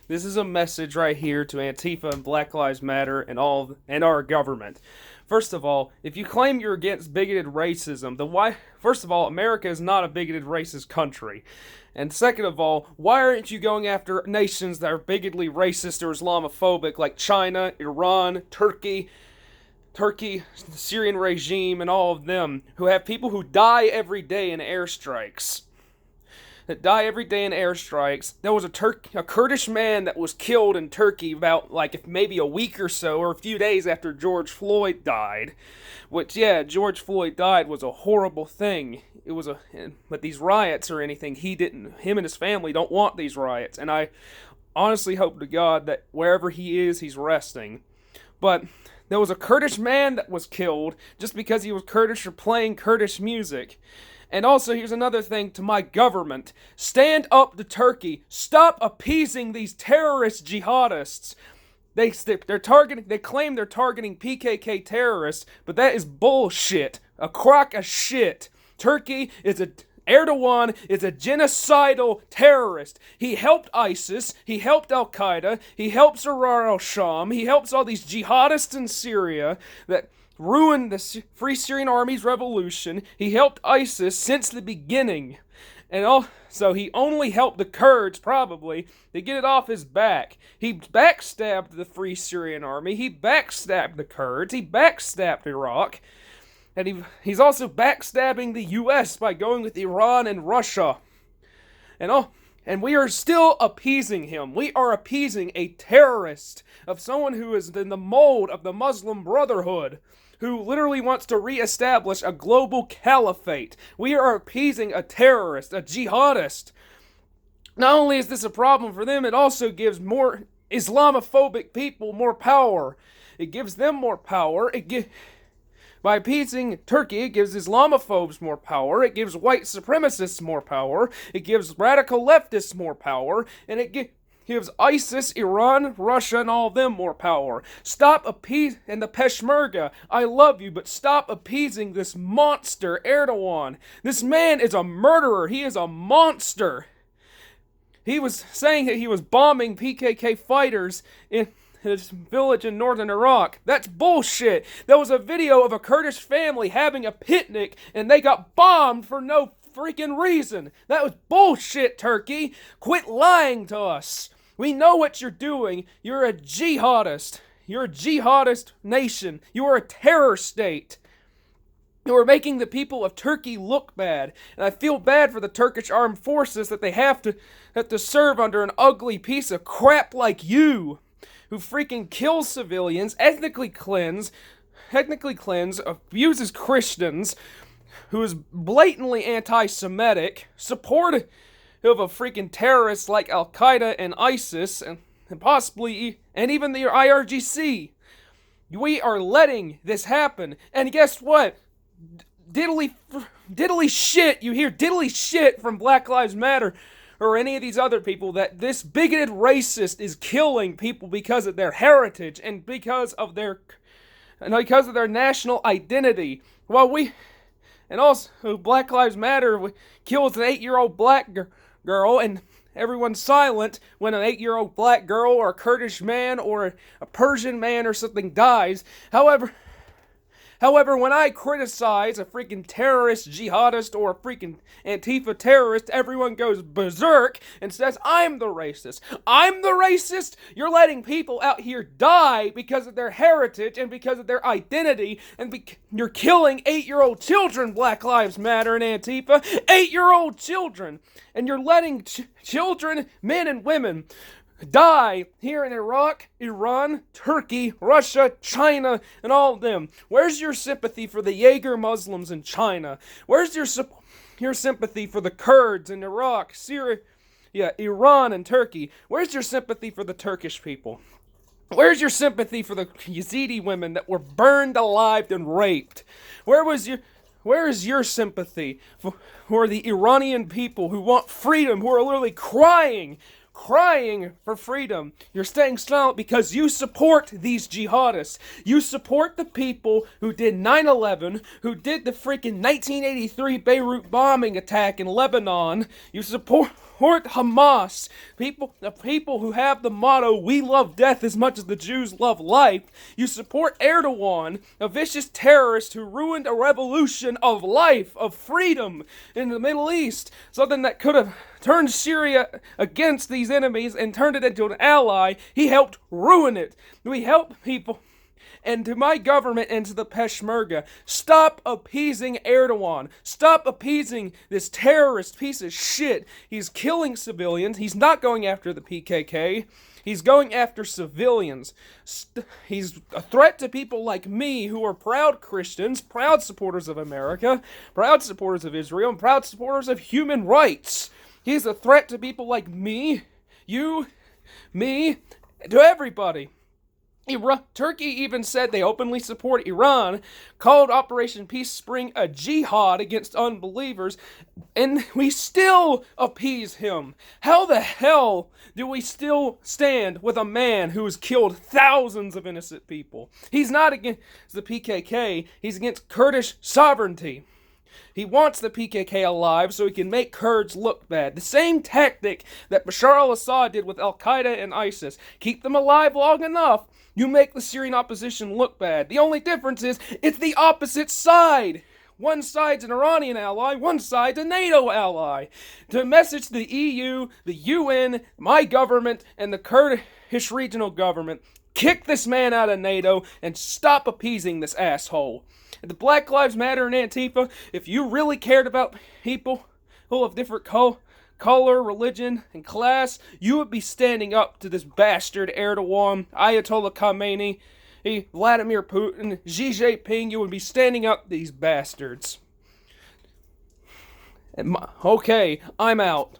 This is a message right here to Antifa and Black Lives Matter and our government. First of all, if you claim you're against bigoted racism, then why? First of all, America is not a bigoted racist country. And second of all, why aren't you going after nations that are bigotedly racist or Islamophobic like China, Iran, Turkey, the Syrian regime, and all of them, who have people who die every day in airstrikes? There was a Kurdish man that was killed in Turkey about maybe a week or so, or a few days after George Floyd died. Which, yeah, George Floyd died was a horrible thing. But these riots or anything, him and his family don't want these riots, and I honestly hope to God that wherever he is, he's resting. But there was a Kurdish man that was killed just because he was Kurdish or playing Kurdish music. And also, here's another thing to my government. Stand up to Turkey. Stop appeasing these terrorist jihadists. They claim they're targeting PKK terrorists, but that is bullshit. A crock of shit. Erdogan is a genocidal terrorist. He helped ISIS, he helped Al-Qaeda, he helps Arar al-Sham, he helps all these jihadists in Syria that ruined the Free Syrian Army's revolution. He helped ISIS since the beginning. And also, he only helped the Kurds, probably, to get it off his back. He backstabbed the Free Syrian Army, he backstabbed the Kurds, he backstabbed Iraq, and he's also backstabbing the U.S. by going with Iran and Russia. And we are still appeasing him. We are appeasing a terrorist of someone who is in the mold of the Muslim Brotherhood, who literally wants to reestablish a global caliphate. We are appeasing a terrorist, a jihadist. Not only is this a problem for them, it also gives more Islamophobic people more power. It gives them more power. By appeasing Turkey, it gives Islamophobes more power, it gives white supremacists more power, it gives radical leftists more power, and it gives ISIS, Iran, Russia, and all of them more power. Stop appeasing, and the Peshmerga, I love you, but stop appeasing this monster, Erdogan. This man is a murderer, he is a monster. He was saying that he was bombing PKK fighters in his village in northern Iraq. That's bullshit. There was a video of a Kurdish family having a picnic and they got bombed for no freaking reason. That was bullshit, Turkey. Quit lying to us. We know what you're doing. You're a jihadist. You're a jihadist nation. You are a terror state. You are making the people of Turkey look bad. And I feel bad for the Turkish armed forces that they have to serve under an ugly piece of crap like you, who freaking kills civilians, ethnically cleanse, abuses Christians, who is blatantly anti-Semitic, supportive of a freaking terrorist like Al-Qaeda and ISIS, and possibly, and even the IRGC. We are letting this happen, and guess what? Diddly shit, you hear diddly shit from Black Lives Matter, or any of these other people, that this bigoted racist is killing people because of their heritage and because of their national identity. And also Black Lives Matter kills an 8-year-old black girl, and everyone's silent when an 8-year-old black girl or a Kurdish man or a Persian man or something dies. However, when I criticize a freaking terrorist jihadist or a freaking Antifa terrorist, everyone goes berserk and says, I'm the racist. I'm the racist? You're letting people out here die because of their heritage and because of their identity, and you're killing 8-year-old children, Black Lives Matter and Antifa. 8-year-old children. And you're letting children, men and women, die here in Iraq, Iran, Turkey, Russia, China, and all of them. Where's your sympathy for the Jaeger Muslims in China? Where's your sympathy for the Kurds in Iraq, Syria, Iran, and Turkey? Where's your sympathy for the Turkish people? Where's your sympathy for the Yazidi women that were burned alive and raped? Where is your sympathy for the Iranian people who want freedom, who are literally crying crying for freedom. You're staying silent because you support these jihadists. You support the people who did 9/11, who did the freaking 1983 Beirut bombing attack in Lebanon. You support Hamas, the people who have the motto, "We love death as much as the Jews love life." You support Erdogan, a vicious terrorist who ruined a revolution of life, of freedom in the Middle East. Something that could have turned Syria against these enemies and turned it into an ally. He helped ruin it. We help people. And to my government and to the Peshmerga, stop appeasing Erdogan. Stop appeasing this terrorist piece of shit. He's killing civilians. He's not going after the PKK. He's going after civilians. He's a threat to people like me who are proud Christians, proud supporters of America, proud supporters of Israel, and proud supporters of human rights. He's a threat to people like me, you, me, to everybody. Turkey even said they openly support Iran, called Operation Peace Spring a jihad against unbelievers, and we still appease him. How the hell do we still stand with a man who has killed thousands of innocent people? He's not against the PKK, he's against Kurdish sovereignty. He wants the PKK alive so he can make Kurds look bad. The same tactic that Bashar al-Assad did with Al-Qaeda and ISIS. Keep them alive long enough, you make the Syrian opposition look bad. The only difference is, it's the opposite side. One side's an Iranian ally, one side's a NATO ally. To message to the EU, the UN, my government, and the Kurdish regional government, kick this man out of NATO and stop appeasing this asshole. And the Black Lives Matter and Antifa, if you really cared about people who have different color, religion, and class, you would be standing up to this bastard Erdogan, Ayatollah Khamenei, Vladimir Putin, Xi Jinping. You would be standing up to these bastards. Okay, I'm out.